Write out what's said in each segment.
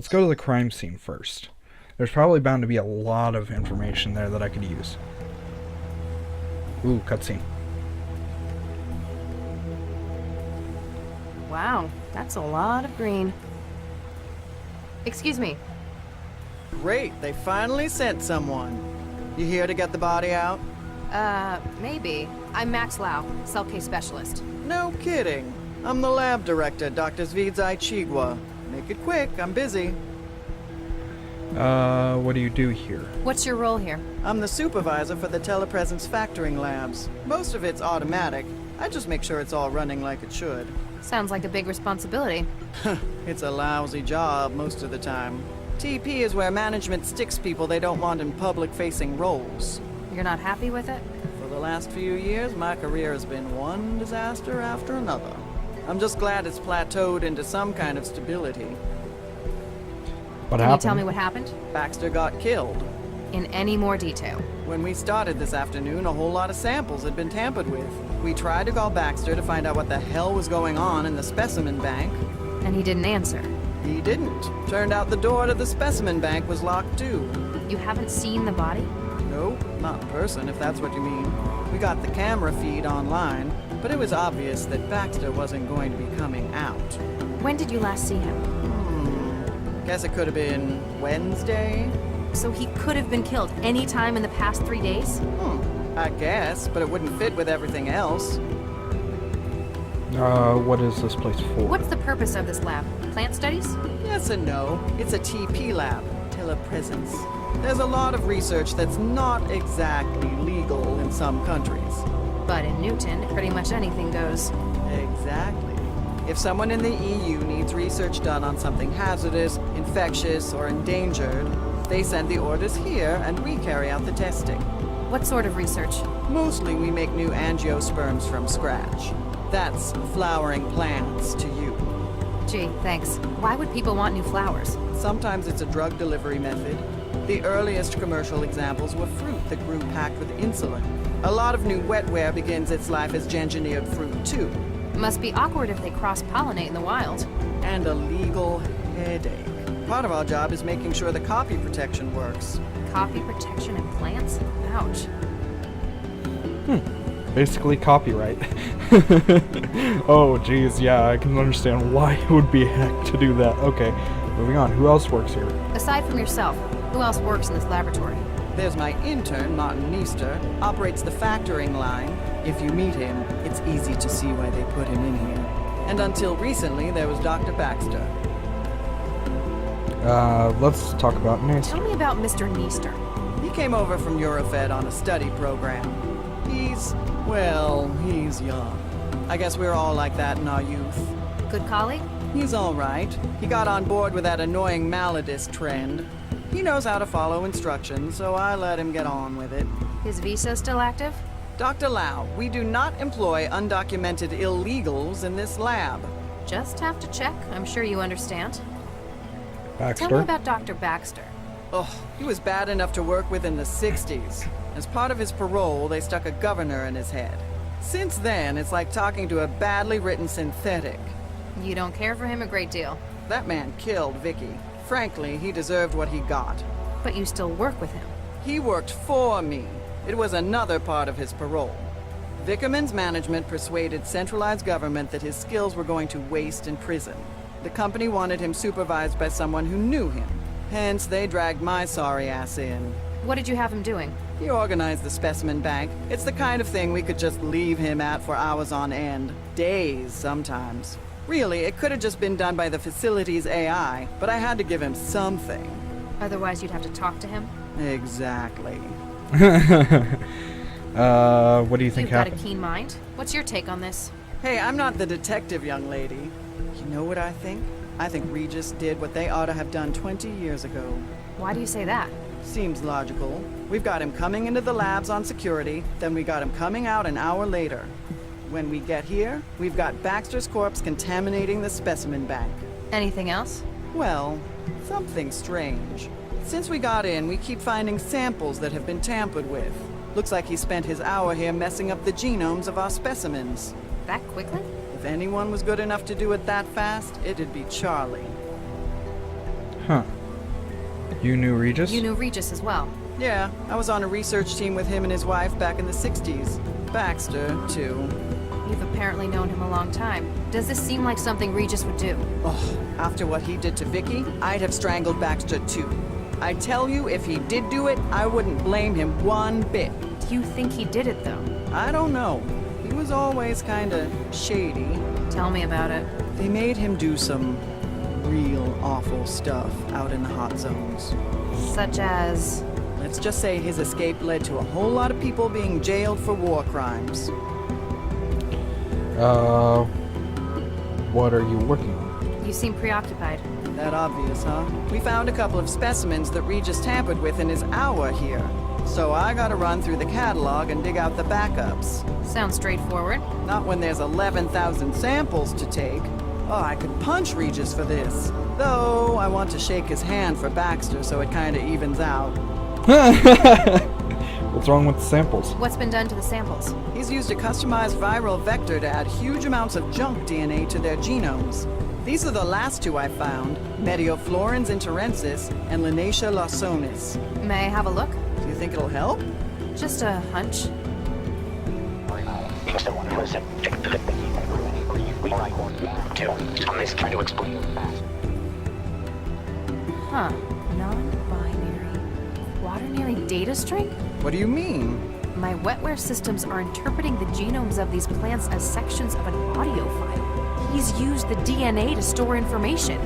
Let's go to the crime scene first. There's probably bound to be a lot of information there that I could use. Ooh, cutscene. Wow, that's a lot of green. Excuse me. Great, they finally sent someone. You here to get the body out? Maybe. I'm Max Lau, cell case specialist. No kidding. I'm the lab director, Dr. Zvidzai Chigwa. Make it quick, I'm busy. What do you do here? What's your role here? I'm the supervisor for the telepresence factoring labs. Most of it's automatic. I just make sure it's all running like it should. Sounds like a big responsibility. It's a lousy job most of the time. TP is where management sticks people they don't want in public-facing roles. You're not happy with it? For the last few years, my career has been one disaster after another. I'm just glad it's plateaued into some kind of stability. What Can happened? you tell me what happened? Baxter got killed. In any more detail? When we started this afternoon, a whole lot of samples had been tampered with. We tried to call Baxter to find out what the hell was going on in the specimen bank. And he didn't answer. He didn't. Turned out the door to the specimen bank was locked too. You haven't seen the body? Nope, not in person, if that's what you mean. We got the camera feed online, but it was obvious that Baxter wasn't going to be coming out. When did you last see him? Guess it could have been Wednesday? So he could have been killed any time in the past 3 days? I guess, but it wouldn't fit with everything else. What is this place for? What's the purpose of this lab? Plant studies? Yes and no. It's a TP lab, telepresence. There's a lot of research that's not exactly legal in some countries. But in Newton, pretty much anything goes. Exactly. If someone in the EU needs research done on something hazardous, infectious, or endangered, they send the orders here and we carry out the testing. What sort of research? Mostly we make new angiosperms from scratch. That's flowering plants to you. Gee, thanks. Why would people want new flowers? Sometimes it's a drug delivery method. The earliest commercial examples were fruit that grew packed with insulin. A lot of new wetware begins its life as engineered fruit too. Must be awkward if they cross-pollinate in the wild. And a legal headache. Part of our job is making sure the copy protection works. Copy protection in plants? Ouch. Basically copyright. Oh, geez, yeah, I can understand why it would be a hack to do that. Okay, moving on. Who else works here? Aside from yourself, who else works in this laboratory? There's my intern, Martin Meester, operates the factoring line. If you meet him, it's easy to see why they put him in here. And until recently, there was Dr. Baxter. Let's talk about Nace. Tell me about Mr. Neester. He came over from Eurofed on a study program. He's young. I guess we're all like that in our youth. Good colleague? He's all right. He got on board with that annoying Maladist trend. He knows how to follow instructions, so I let him get on with it. His visa still active? Dr. Lau, we do not employ undocumented illegals in this lab. Just have to check. I'm sure you understand. Baxter. Tell me about Dr. Baxter. Oh, he was bad enough to work with in the 60s. As part of his parole, they stuck a governor in his head. Since then, it's like talking to a badly written synthetic. You don't care for him a great deal. That man killed Vicky. Frankly, he deserved what he got. But you still work with him. He worked for me. It was another part of his parole. Vickerman's management persuaded centralized government that his skills were going to waste in prison. The company wanted him supervised by someone who knew him. Hence, they dragged my sorry ass in. What did you have him doing? He organized the specimen bank. It's the kind of thing we could just leave him at for hours on end. Days, sometimes. Really, it could have just been done by the facility's AI, but I had to give him something. Otherwise, you'd have to talk to him? Exactly. What do you think You've got a happened? keen mind. What's your take on this? Hey, I'm not the detective, young lady. You know what I think? I think Regis did what they ought to have done 20 years ago. Why do you say that? Seems logical. We've got him coming into the labs on security, then we got him coming out an hour later. When we get here, we've got Baxter's corpse contaminating the specimen bank. Anything else? Well, something strange. Since we got in, we keep finding samples that have been tampered with. Looks like he spent his hour here messing up the genomes of our specimens. That quickly? If anyone was good enough to do it that fast, it'd be Charlie. Huh. You knew Regis? You knew Regis as well. Yeah, I was on a research team with him and his wife back in the 60s. Baxter, too. You've apparently known him a long time. Does this seem like something Regis would do? Oh, after what he did to Vicky, I'd have strangled Baxter, too. I tell you, if he did do it, I wouldn't blame him one bit. Do you think he did it, though? I don't know. He was always kinda shady. Tell me about it. They made him do some real awful stuff out in the hot zones. Such as... Let's just say his escape led to a whole lot of people being jailed for war crimes. What are you working on? You seem preoccupied. That obvious, huh? We found a couple of specimens that Regis tampered with in his hour here. So I gotta run through the catalog and dig out the backups. Sounds straightforward. Not when there's 11,000 samples to take. Oh, I could punch Regis for this. Though, I want to shake his hand for Baxter so it kinda evens out. What's wrong with the samples? What's been done to the samples? He's used a customized viral vector to add huge amounts of junk DNA to their genomes. These are the last two I found, Medioflorens interensis and Linacia lawsonis. May I have a look? Do you think it'll help? Just a hunch. Huh. Non-binary. Quaternary data string? What do you mean? My wetware systems are interpreting the genomes of these plants as sections of an audio file. He's used the DNA to store information.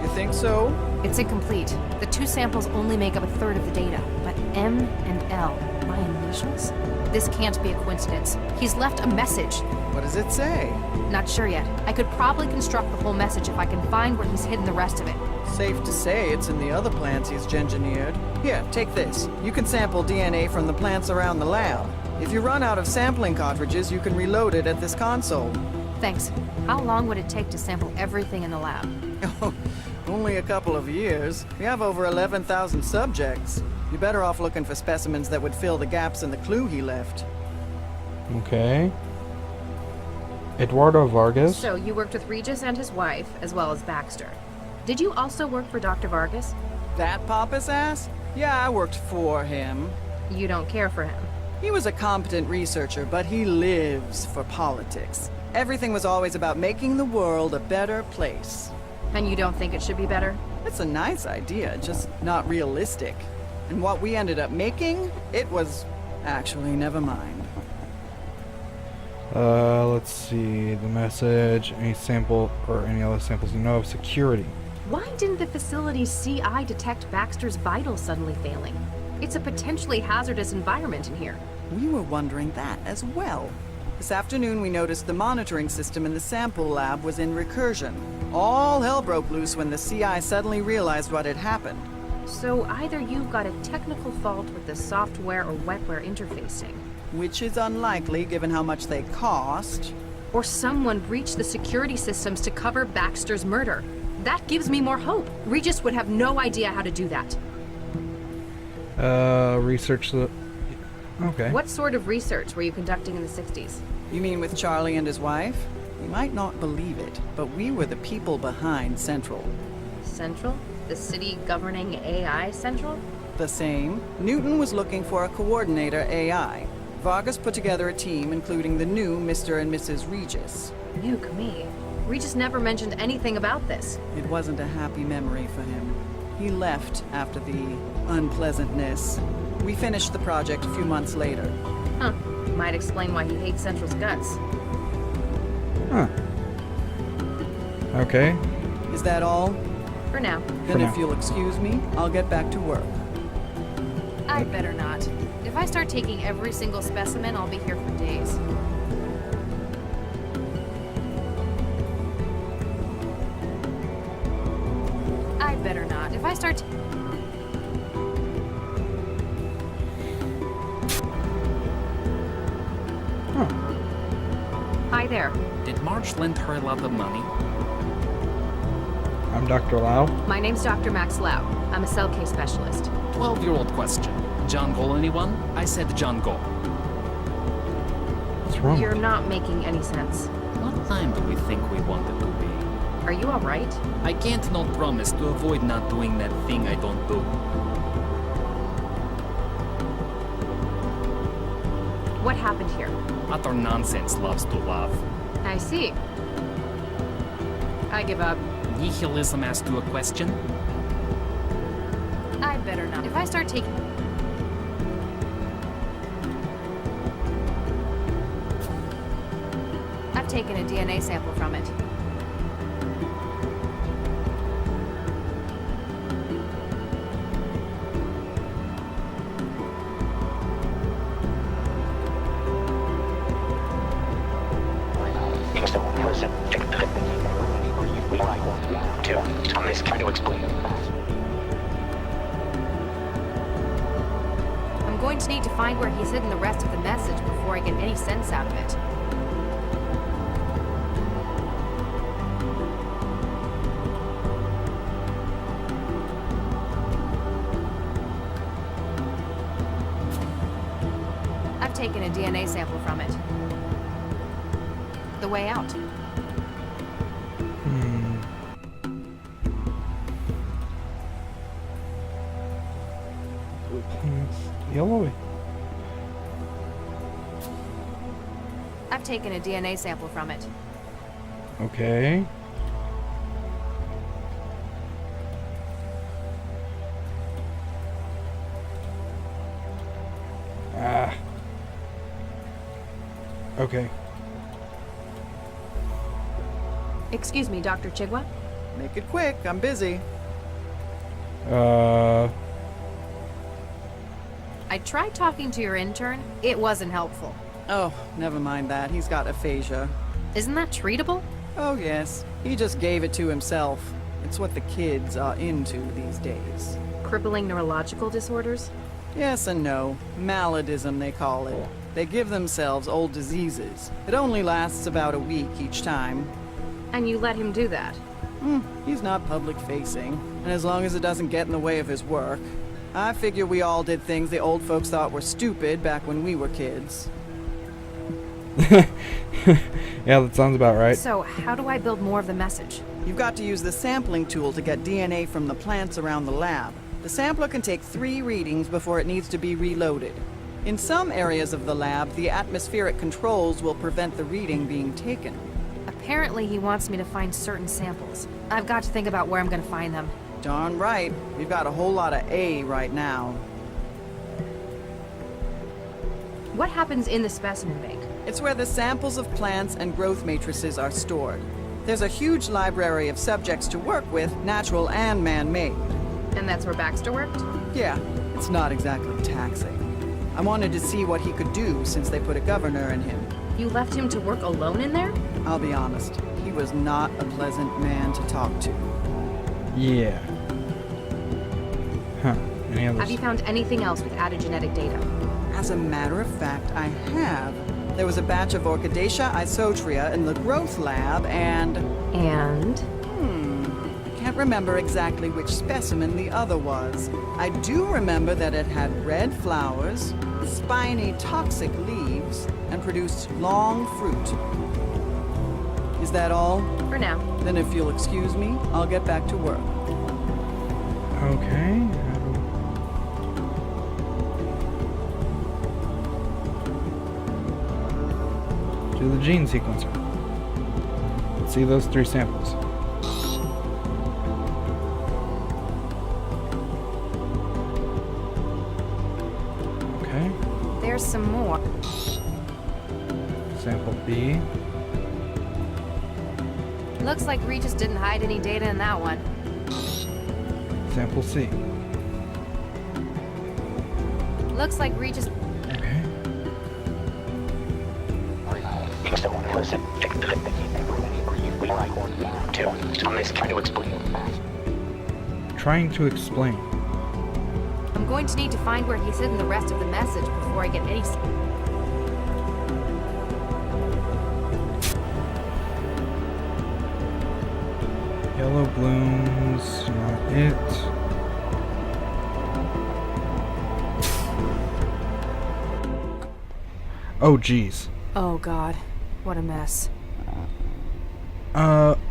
You think so? It's incomplete. The two samples only make up a third of the data, but M and L, my initials? This can't be a coincidence. He's left a message. What does it say? Not sure yet. I could probably construct the whole message if I can find where he's hidden the rest of it. Safe to say it's in the other plants he's engineered. Here, take this. You can sample DNA from the plants around the lab. If you run out of sampling cartridges, you can reload it at this console. Thanks. How long would it take to sample everything in the lab? Only a couple of years. We have over 11,000 subjects. You're better off looking for specimens that would fill the gaps in the clue he left. Okay. Eduardo Vargas? So, you worked with Regis and his wife, as well as Baxter. Did you also work for Dr. Vargas? That pompous ass? Yeah, I worked for him. You don't care for him. He was a competent researcher, but he lives for politics. Everything was always about making the world a better place. And you don't think it should be better? It's a nice idea, just not realistic. And what we ended up making, it was... Actually, never mind. Let's see. The message, any sample, or any other samples you know of. Security. Why didn't the facility's CI detect Baxter's vitals suddenly failing? It's a potentially hazardous environment in here. We were wondering that as well. This afternoon we noticed the monitoring system in the sample lab was in recursion. All hell broke loose when the CI suddenly realized what had happened. So either you've got a technical fault with the software or wetware interfacing, Which is unlikely given how much they cost. or someone breached the security systems to cover Baxter's murder. That gives me more hope. Regis would have no idea how to do that. Research the... Okay. What sort of research were you conducting in the 60s? You mean with Charlie and his wife? You might not believe it, but we were the people behind Central. Central? The city governing AI Central? The same. Newton was looking for a coordinator AI. Vargas put together a team including the new Mr. and Mrs. Regis. Nuke me. Regis never mentioned anything about this. It wasn't a happy memory for him. He left after the unpleasantness. We finished the project a few months later. Huh. Might explain why he hates Central's guts. Huh. Okay. Is that all? For now. Then For if now. you'll excuse me, I'll get back to work. I'd better not. If I start taking every single specimen, I'll be here for days. I'd better not. If I start... Huh. Hi there. Did Marge lend her a lot of money? I'm Dr. Lau. My name's Dr. Max Lau. I'm a cell case specialist. 12-year-old question. John Gol anyone? I said John Gol. What's wrong You're with not making any sense. What time do we think we want it to be? Are you alright? I can't not promise to avoid not doing that thing I don't do. What happened here? Utter nonsense loves to laugh. I see. I give up. Nihilism asked you a question? I better not. If I start taking... I've taken a DNA sample from it. I'm going to need to find where he's hidden the rest of the message before I get any sense out of it. I've taken a DNA sample from it. The way out. Yellow. I've taken a DNA sample from it. Okay. Ah. Okay. Excuse me, Dr. Chigwa? Make it quick, I'm busy. I tried talking to your intern. It wasn't helpful. Oh, never mind that. He's got aphasia. Isn't that treatable? Oh, yes. He just gave it to himself. It's what the kids are into these days. Crippling neurological disorders? Yes and no. Maladism, they call it. They give themselves old diseases. It only lasts about a week each time. And you let him do that? He's not public-facing, and as long as it doesn't get in the way of his work. I figure we all did things the old folks thought were stupid back when we were kids. Yeah, that sounds about right. So, how do I build more of the message? You've got to use the sampling tool to get DNA from the plants around the lab. The sampler can take 3 readings before it needs to be reloaded. In some areas of the lab, the atmospheric controls will prevent the reading being taken. Apparently he wants me to find certain samples. I've got to think about where I'm gonna find them. Darn right. We've got a whole lot of A right now. What happens in the specimen bank? It's where the samples of plants and growth matrices are stored. There's a huge library of subjects to work with, natural and man-made. And that's where Baxter worked? Yeah, it's not exactly taxing. I wanted to see what he could do since they put a governor in him. You left him to work alone in there? I'll be honest, he was not a pleasant man to talk to. Yeah. Huh. Any others? Have you found anything else with added genetic data? As a matter of fact, I have. There was a batch of Orchidaceae isotria in the growth lab, and... I can't remember exactly which specimen the other was. I do remember that it had red flowers, spiny toxic leaves, and produced long fruit. Is that all? For now. Then if you'll excuse me, I'll get back to work. Okay. Do the gene sequencer. Let's see those 3 samples. Okay. There's some more. Sample B. Looks like Regis didn't hide any data in that one. Sample C. Looks like Regis... Okay. Trying to explain. I'm going to need to find where he's hidden the rest of the message before I get any... Yellow blooms, not it. Oh, geez. Oh, God. What a mess.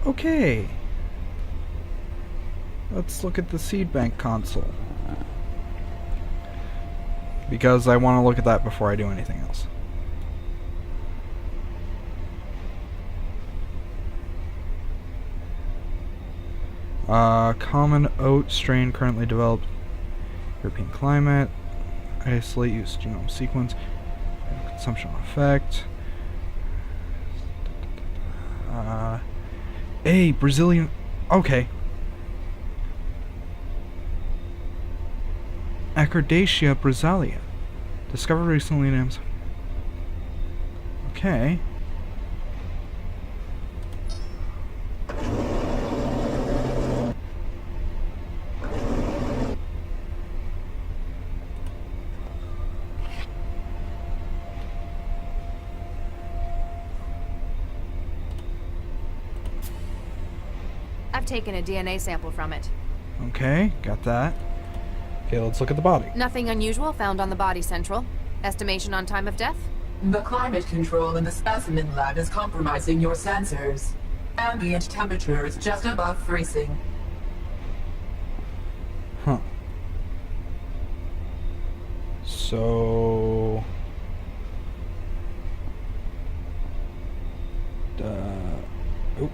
Okay. let's look at the seed bank console. Because I want to look at that before I do anything else. Common oat strain currently developed. European climate. Isolate use genome sequence. Consumption effect. Brazilian. Okay. Acrodacia brasilia. Discovered recently in Amazon. Okay. I've taken a DNA sample from it. Okay, got that. Okay, let's look at the body. Nothing unusual found on the body, Central. Estimation on time of death? The climate control in the specimen lab is compromising your sensors. Ambient temperature is just above freezing. Huh. So... Oop.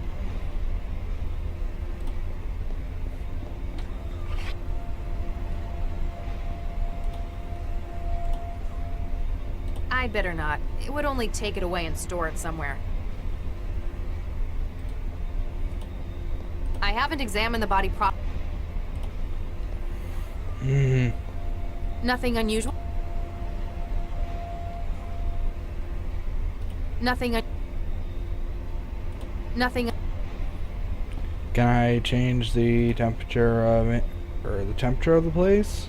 I'd better not. It would only take it away and store it somewhere. I haven't examined the body Nothing unusual? Nothing Can I change the temperature of it, or the temperature of the place?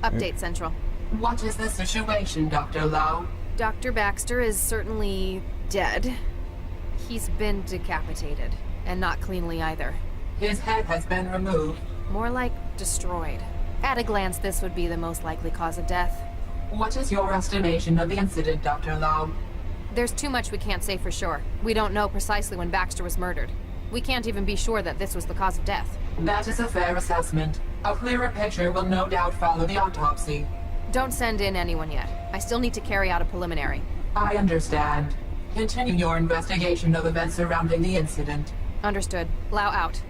Update, Central. What is the situation, Dr. Lau? Dr. Baxter is certainly dead. He's been decapitated, and not cleanly either. His head has been removed. More like destroyed. At a glance, this would be the most likely cause of death. What is your estimation of the incident, Dr. Lau? There's too much we can't say for sure. We don't know precisely when Baxter was murdered. We can't even be sure that this was the cause of death. That is a fair assessment. A clearer picture will no doubt follow the autopsy. Don't send in anyone yet. I still need to carry out a preliminary. I understand. Continue your investigation of events surrounding the incident. Understood. Lau out.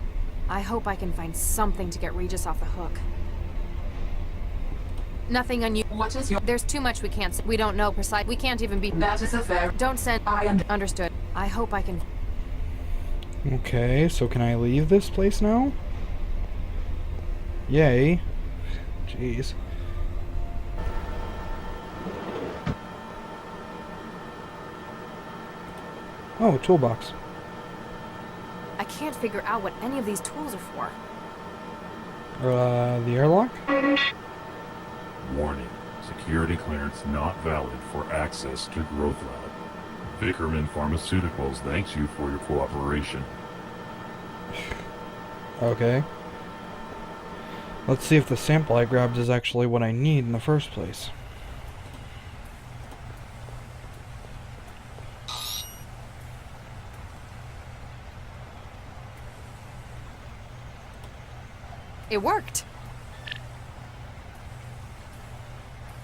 I hope I can find something to get Regis off the hook. Nothing unusual. What is your... There's too much we can't say. We don't know precisely. We can't even be... That is a fair... Don't send... Understood. I hope I can... Okay, so can I leave this place now? Yay. Jeez. Oh, a toolbox. I can't figure out what any of these tools are for. The airlock? Warning. Security clearance not valid for access to Growth Lab. Vickerman Pharmaceuticals thanks you for your cooperation. Okay. Let's see if the sample I grabbed is actually what I need in the first place. It worked!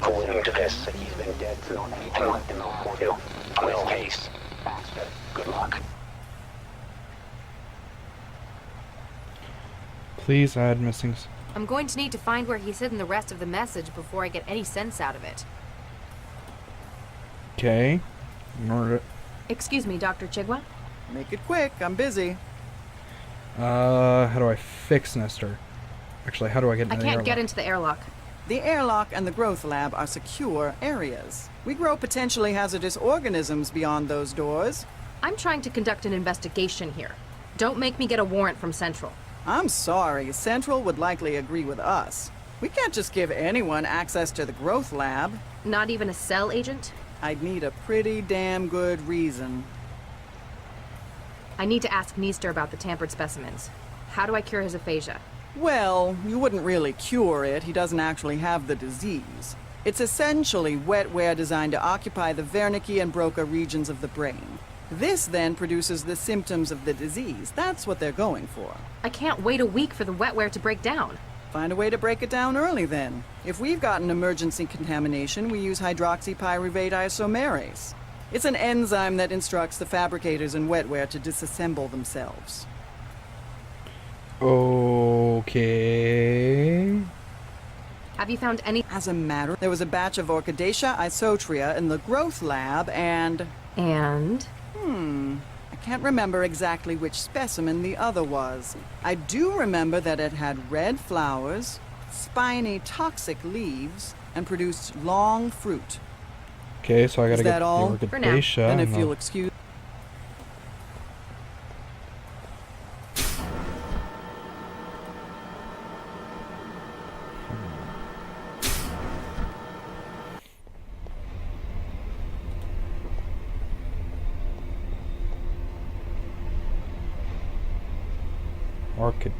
According to this, he's been dead for I want to know more too. On his case. Baxter, good luck. Please add missing... I'm going to need to find where he's hidden the rest of the message before I get any sense out of it. Okay. Murder. Excuse me, Dr. Chigwa? Make it quick, I'm busy. How do I fix Nestor? Actually, how do I get into I the can't airlock? get into the airlock. The airlock and the growth lab are secure areas. We grow potentially hazardous organisms beyond those doors. I'm trying to conduct an investigation here. Don't make me get a warrant from Central. I'm sorry, Central would likely agree with us. We can't just give anyone access to the growth lab. Not even a cell agent? I'd need a pretty damn good reason. I need to ask Neaster about the tampered specimens. How do I cure his aphasia? Well, you wouldn't really cure it. He doesn't actually have the disease. It's essentially wetware designed to occupy the Wernicke and Broca regions of the brain. This then produces the symptoms of the disease. That's what they're going for. I can't wait a week for the wetware to break down. Find a way to break it down early then. If we've got an emergency contamination, we use hydroxypyruvate isomerase. It's an enzyme that instructs the fabricators in wetware to disassemble themselves. Okay. Have you found any... As a matter, there was a batch of Orchidaceae isotria in the growth lab and... And? I can't remember exactly which specimen the other was. I do remember that it had red flowers, spiny toxic leaves, and produced long fruit. Okay, so I gotta Is get that the all? For now. Orchidaceae. And if and you'll the- excuse...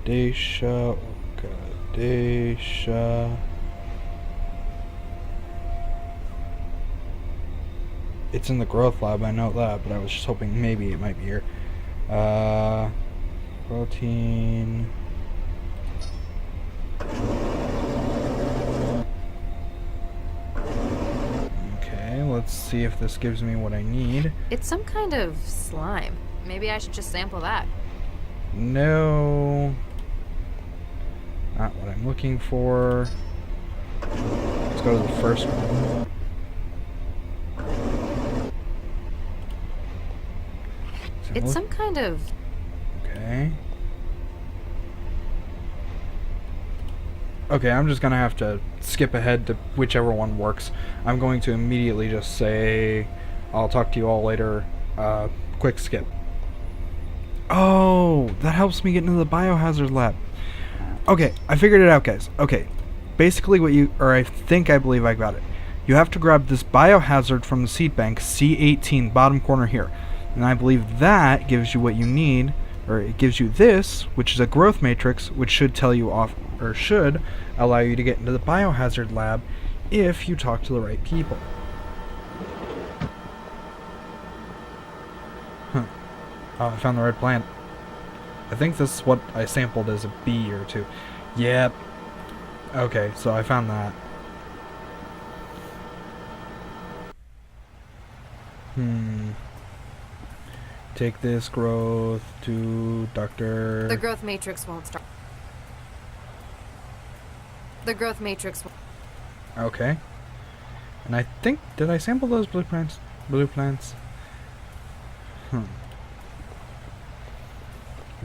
Orchidaceae. It's in the growth lab, I know that, but I was just hoping maybe it might be here. Protein. Okay, let's see if this gives me what I need. It's some kind of slime. Maybe I should just sample that. No. Not what I'm looking for. Let's go to the first one. It's some kind of... Okay. Okay, I'm just gonna have to skip ahead to whichever one works. I'm going to immediately just say, I'll talk to you all later. Quick skip. Oh, that helps me get into the biohazard lab. Okay, I figured it out, guys. Okay, basically what you, or I believe I got it. You have to grab this biohazard from the seed bank, C18, bottom corner here. And I believe that gives you what you need, or it gives you this, which is a growth matrix, which should tell you off, or should allow you to get into the biohazard lab if you talk to the right people. Huh. Oh, I found the right plant. I think this is what I sampled as a bee or two. Yep. Okay, so I found that. Take this growth to Dr. The growth matrix won't start. The growth matrix... Okay. And I think, did I sample those blue plants? Blue plants? Let's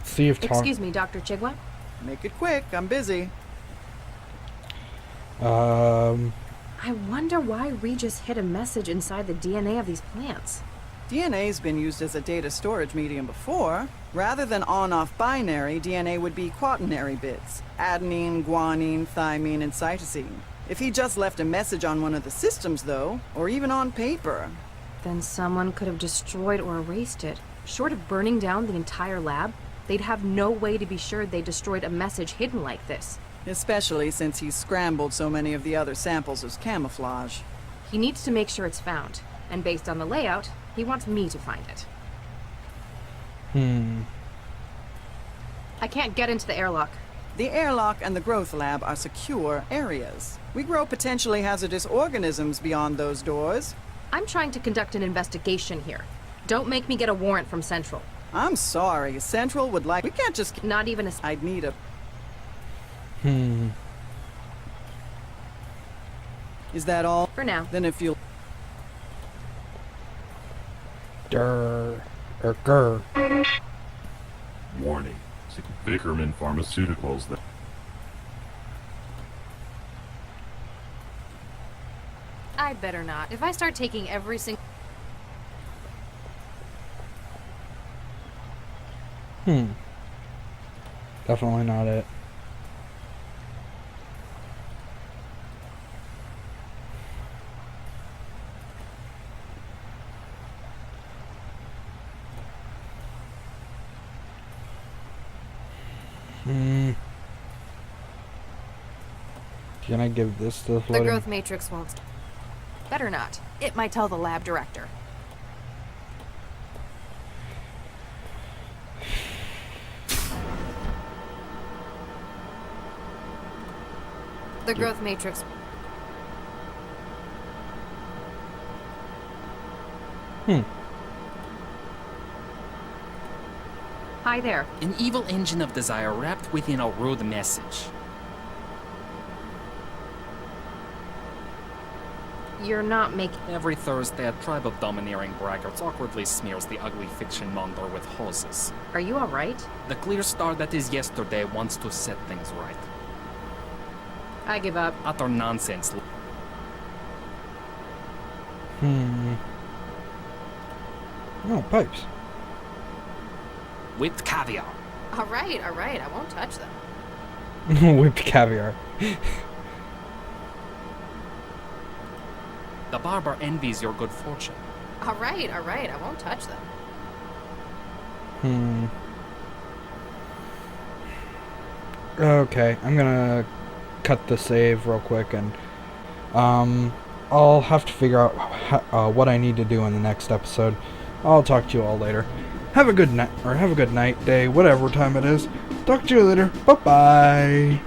see if Excuse me, Dr. Chigwa? Make it quick, I'm busy. I wonder why Regis hid a message inside the DNA of these plants. DNA's been used as a data storage medium before. Rather than on-off binary, DNA would be quaternary bits. Adenine, guanine, thymine, and cytosine. If he just left a message on one of the systems, though, or even on paper... Then someone could have destroyed or erased it. Short of burning down the entire lab, they'd have no way to be sure they destroyed a message hidden like this. Especially since he's scrambled so many of the other samples as camouflage. He needs to make sure it's found, and based on the layout, he wants me to find it. I can't get into the airlock. The airlock and the growth lab are secure areas. We grow potentially hazardous organisms beyond those doors. I'm trying to conduct an investigation here. Don't make me get a warrant from Central. I'm sorry, Central would like... We can't just... Not even a... I'd need a... Is that all? For now. Then if you'll... Grr. Warning. Vickerman Pharmaceuticals that... I'd better not. If I start taking every single... Definitely not it. Can I give this to the The floating? growth matrix won't... Better not. It might tell the lab director. The growth matrix. Hi there. An evil engine of desire wrapped within a rude message. You're not making... Every Thursday, a tribe of domineering braggarts awkwardly smears the ugly fiction monger with hoses. Are you alright? The clear star that is yesterday wants to set things right. I give up. Utter nonsense. Oh, pipes. Whipped caviar. Alright, I won't touch them. Whipped caviar. The barber envies your good fortune. Alright, I won't touch them. Okay, I'm gonna cut the save real quick, and I'll have to figure out what I need to do in the next episode. I'll talk to you all later. Have a good night, or have a good night, day, whatever time it is. Talk to you later. Bye-bye.